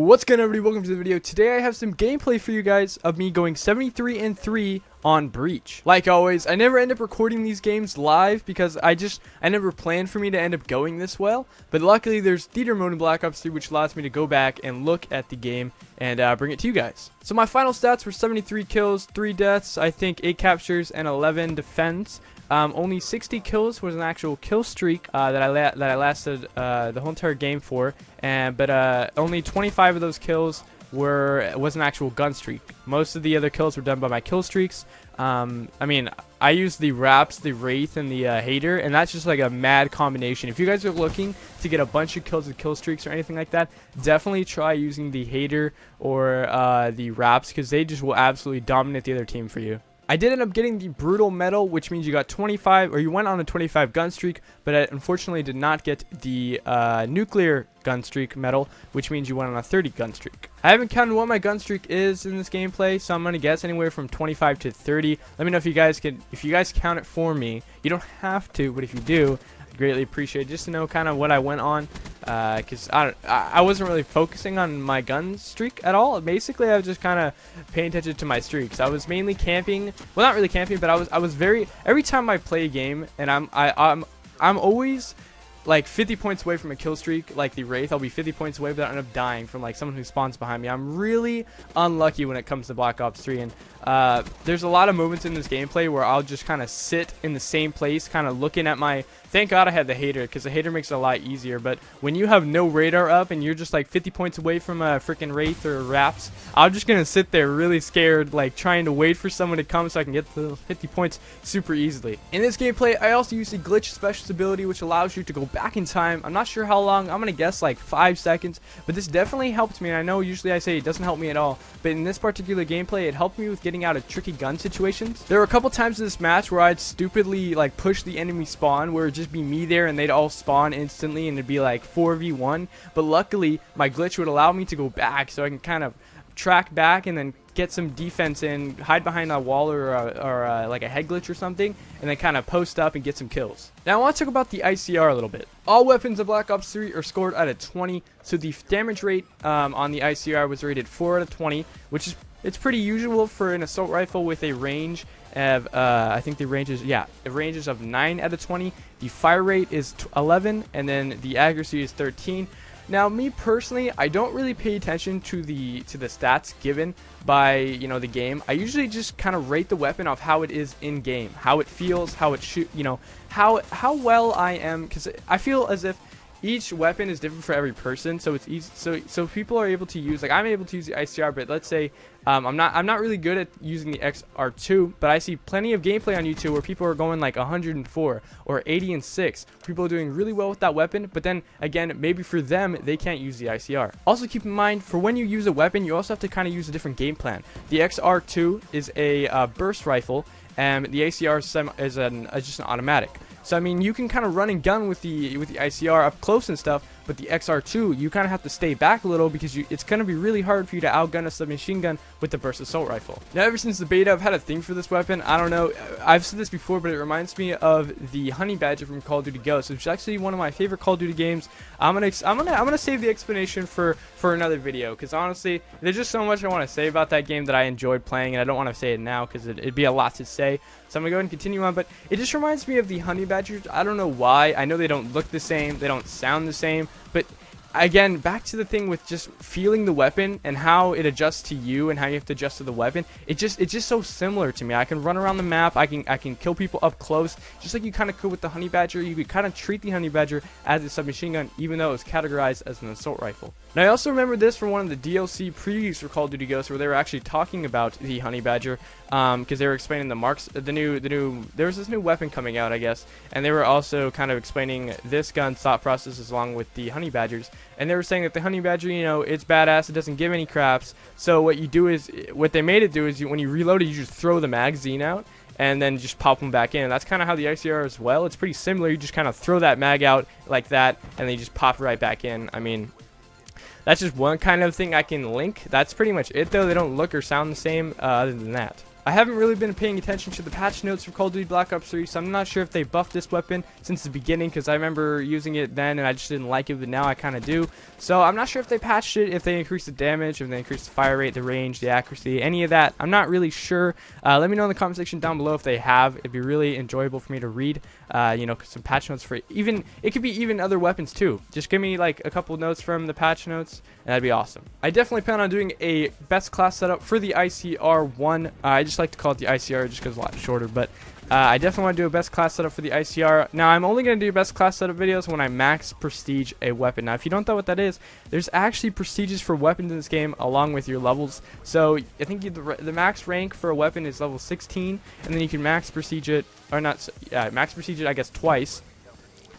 What's good, everybody? Welcome to the video. Today I have some gameplay for you guys of me going 73-3 on Breach. Like always, I never end up recording these games live because I never planned for me to end up going this well. But luckily there's theater mode in Black Ops 3 which allows me to go back and look at the game and bring it to you guys. So my final stats were 73 kills, 3 deaths, I think 8 captures, and 11 defense. Only 60 kills was an actual kill streak that I lasted the whole entire game for, but only 25 of those kills was an actual gun streak. Most of the other kills were done by my kill streaks. I mean, I used the R.A.P.S, the Wraith, and the Hater, and that's just like a mad combination. If you guys are looking to get a bunch of kills with kill streaks or anything like that, definitely try using the Hater or the R.A.P.S because they just will absolutely dominate the other team for you. I did end up getting the Brutal Medal, which means you got 25, or you went on a 25 gun streak, but I unfortunately did not get the Nuclear gun streak medal, which means you went on a 30 gun streak. I haven't counted what my gun streak is in this gameplay, so I'm gonna guess anywhere from 25 to 30. Let me know if you guys count it for me. You don't have to, but if you do, I'd greatly appreciate it just to know kind of what I went on, because I wasn't really focusing on my gun streak at all. Basically, I was just kind of paying attention to my streaks. I was mainly camping. Well, not really camping, but I was very, every time I play a game, and I'm always like 50 points away from a kill streak, like the Wraith. I'll be 50 points away, but I end up dying from like someone who spawns behind me. I'm really unlucky when it comes to Black Ops 3, and there's a lot of moments in this gameplay where I'll just kind of sit in the same place, kind of looking at my. Thank God I had the Hater, because the Hater makes it a lot easier. But when you have no radar up and you're just like 50 points away from a freaking Wraith or R.A.P.S, I'm just gonna sit there really scared, like trying to wait for someone to come so I can get the 50 points super easily. In this gameplay, I also use the glitch specialist ability, which allows you to go back in time. I'm not sure how long. I'm gonna guess like 5 seconds, but this definitely helped me. And I know usually I say it doesn't help me at all, but in this particular gameplay, it helped me with getting out of tricky gun situations. There were a couple times in this match where I'd stupidly like push the enemy spawn, where it'd just be me there and they'd all spawn instantly and it'd be like 4v1, but luckily my glitch would allow me to go back so I can kind of track back and then get some defense in, hide behind a wall or like a head glitch or something, and then kind of post up and get some kills. Now I want to talk about the ICR a little bit. All weapons of Black Ops 3 are scored out of 20, so the damage rate on the ICR was rated 4 out of 20, which is it's pretty usual for an assault rifle with a range of I think the range is of 9 out of 20. The fire rate is 11, and then the accuracy is 13. Now, me personally, I don't really pay attention to the stats given by the game. I usually just kind of rate the weapon off how it is in game, how it feels, how it shoot, how well I am, because I feel as if each weapon is different for every person, so it's easy. So people are able to use, like I'm able to use the ICR, but let's say I'm not really good at using the XR2, but I see plenty of gameplay on YouTube where people are going like 104 or 80 and 6. People are doing really well with that weapon, but then again, maybe for them they can't use the ICR. Also keep in mind, for when you use a weapon, you also have to kind of use a different game plan. The XR2 is a burst rifle, and the ACR is just an automatic. So I mean, you can kind of run and gun with the ICR up close and stuff, but the XR2, you kind of have to stay back a little because it's going to be really hard for you to outgun a submachine gun with the burst assault rifle. Now, ever since the beta, I've had a thing for this weapon. I don't know, I've said this before, but it reminds me of the Honey Badger from Call of Duty Ghosts, which is actually one of my favorite Call of Duty games. I'm gonna save the explanation for another video, because honestly, there's just so much I want to say about that game that I enjoyed playing, and I don't want to say it now because it'd be a lot to say. So I'm gonna go ahead and continue on, but it just reminds me of the Honey Badgers. I don't know why. I know they don't look the same, they don't sound the same, but again, back to the thing with just feeling the weapon and how it adjusts to you and how you have to adjust to the weapon. It's just so similar to me. I can run around the map. I can kill people up close, just like you kind of could with the Honey Badger. You could kind of treat the Honey Badger as a submachine gun, even though it was categorized as an assault rifle. Now, I also remember this from one of the DLC previews for Call of Duty Ghosts, where they were actually talking about the Honey Badger, because they were explaining the marks, there was this new weapon coming out, I guess, and they were also kind of explaining this gun's thought process along with the Honey Badgers, and they were saying that the Honey Badger, it's badass, it doesn't give any craps, so what they made it do is when you reload it, you just throw the magazine out, and then just pop them back in. And that's kind of how the ICR is as well. It's pretty similar. You just kind of throw that mag out like that, and then you just pop right back in. I mean, that's just one kind of thing I can link. That's pretty much it, though. They don't look or sound the same other than that. I haven't really been paying attention to the patch notes for Call of Duty Black Ops 3, so I'm not sure if they buffed this weapon since the beginning, because I remember using it then and I just didn't like it, but now I kind of do. So I'm not sure if they patched it, if they increased the damage, if they increased the fire rate, the range, the accuracy, any of that. I'm not really sure. Let me know in the comment section down below if they have. It'd be really enjoyable for me to read, you know, some patch notes for even, it could be even other weapons too. Just give me like a couple notes from the patch notes, and that'd be awesome. I definitely plan on doing a best class setup for the ICR 1. I just like to call it the ICR just because it's a lot shorter, but I definitely want to do a best class setup for the ICR. Now, I'm only going to do best class setup videos when I max prestige a weapon. Now, if you don't know what that is, there's actually prestiges for weapons in this game along with your levels. So, I think the max rank for a weapon is level 16, and then you can max prestige it, or not, max prestige it, I guess, twice.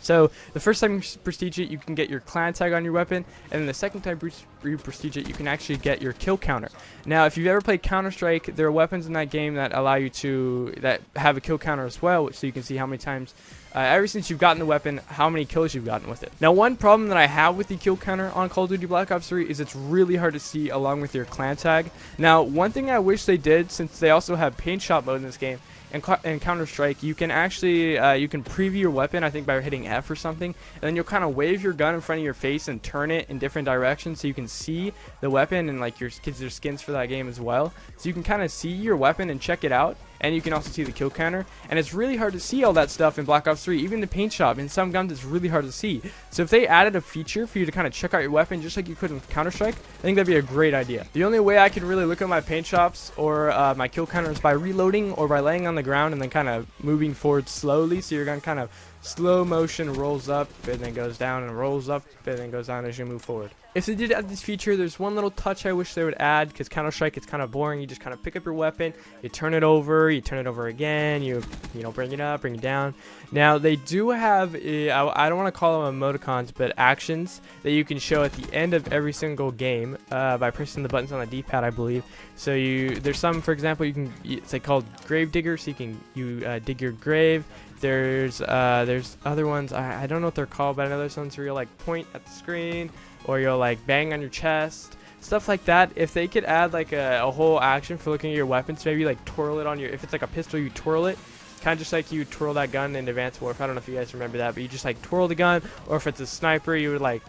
So, the first time you prestige it, you can get your clan tag on your weapon, and then the second time you prestige it, you can actually get your kill counter. Now, if you've ever played Counter-Strike, there are weapons in that game that allow you to, that have a kill counter as well, so you can see how many times, ever since you've gotten the weapon, how many kills you've gotten with it. Now, one problem that I have with the kill counter on Call of Duty Black Ops 3 is it's really hard to see along with your clan tag. Now, one thing I wish they did, since they also have paint shot mode in this game, and Counter-Strike, you can actually you can preview your weapon, I think, by hitting F or something, and then you'll kind of wave your gun in front of your face and turn it in different directions so you can see the weapon, and like your skins for that game as well, so you can kind of see your weapon and check it out. And you can also see the kill counter, and it's really hard to see all that stuff in Black Ops 3. Even the paint shop, in some guns, it's really hard to see. So if they added a feature for you to kind of check out your weapon just like you could in Counter-Strike, I think that'd be a great idea. The only way I can really look at my paint shops or my kill counter is by reloading or by laying on the ground and then kind of moving forward slowly, so your gun kind of slow motion rolls up and then goes down and rolls up and then goes down as you move forward. If they did add this feature, there's one little touch I wish they would add, because Counter-Strike, it's kind of boring. You just kind of pick up your weapon, you turn it over again, you know, bring it up, bring it down. Now, they do have, I don't want to call them emoticons, but actions that you can show at the end of every single game by pressing the buttons on the D-pad, I believe. So there's some, for example, it's like called Grave Digger, so you dig your grave. There's other ones, I don't know what they're called, but I know there's ones where you'll like point at the screen, or you'll like bang on your chest, stuff like that. If they could add like a whole action for looking at your weapons, maybe like twirl it on your, if it's like a pistol, you twirl it, kind of just like you twirl that gun in Advanced Warfare. I don't know if you guys remember that, but you just like twirl the gun, or if it's a sniper, you would like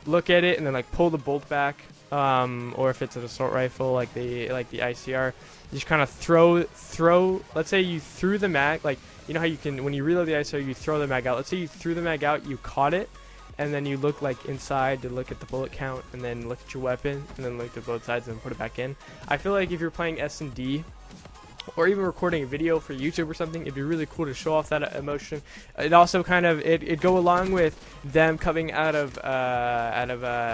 look at it and then like pull the bolt back, or if it's an assault rifle like the ICR, you just kind of throw, let's say you threw the mag, like, you know how you can, when you reload the ICR, you throw the mag out. Let's say you threw the mag out, you caught it, and then you look like inside to look at the bullet count, and then look at your weapon, and then look at both sides and put it back in. I feel like if you're playing S&D, or even recording a video for YouTube or something, it'd be really cool to show off that emotion. It also kind of, it'd go along with them coming out of are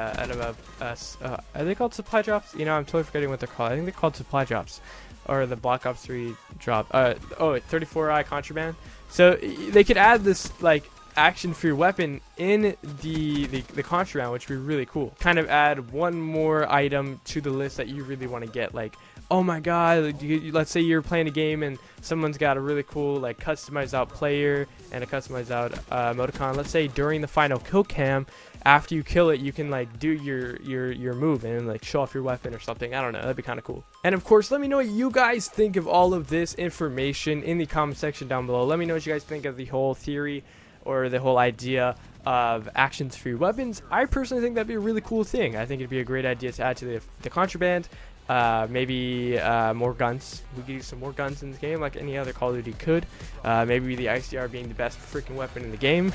they called supply drops? You know, I'm totally forgetting what they're called. I think they're called supply drops, or the Black Ops 3 drop. 34i contraband. So they could add this like action for your weapon in the contraband, which would be really cool. Kind of add one more item to the list that you really want to get, like, oh my god, let's say you're playing a game and someone's got a really cool like customized out player and a customized out emoticon. Let's say during the final kill cam, after you kill it, you can like do your move and like show off your weapon or something. I don't know, that'd be kind of cool. And of course, let me know what you guys think of all of this information in the comment section down below. Let me know what you guys think of the whole theory or the whole idea of actions for your weapons. I personally think that'd be a really cool thing. I think it'd be a great idea to add to the contraband. Maybe more guns. We could use some more guns in this game like any other Call of Duty could. Maybe the ICR being the best freaking weapon in the game.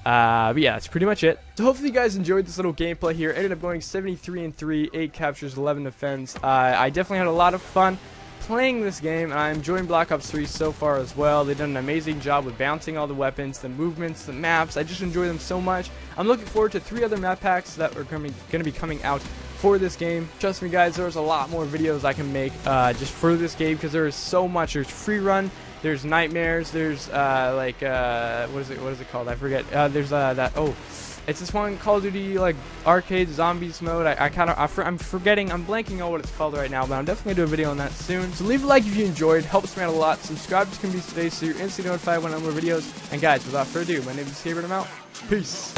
But yeah, that's pretty much it. So hopefully you guys enjoyed this little gameplay here. Ended up going 73-3, 8 captures, 11 defense. I definitely had a lot of fun playing this game, and I'm enjoying Black Ops 3 so far as well. They've done an amazing job with bouncing all the weapons, the movements, the maps. I just enjoy them so much. I'm looking forward to 3 other map packs that are going to be coming out for this game. Trust me guys, there's a lot more videos I can make just for this game, because there is so much. There's free run, there's nightmares, there's what is it called, I forget. There's it's this one Call of Duty like arcade zombies mode. I'm forgetting, I'm blanking on what it's called right now, but I'm definitely gonna do a video on that soon. So leave a like if you enjoyed, helps me out a lot. Subscribe to Community today so you're instantly notified when I upload videos. And guys, without further ado, my name is Saberr and I'm out. Peace.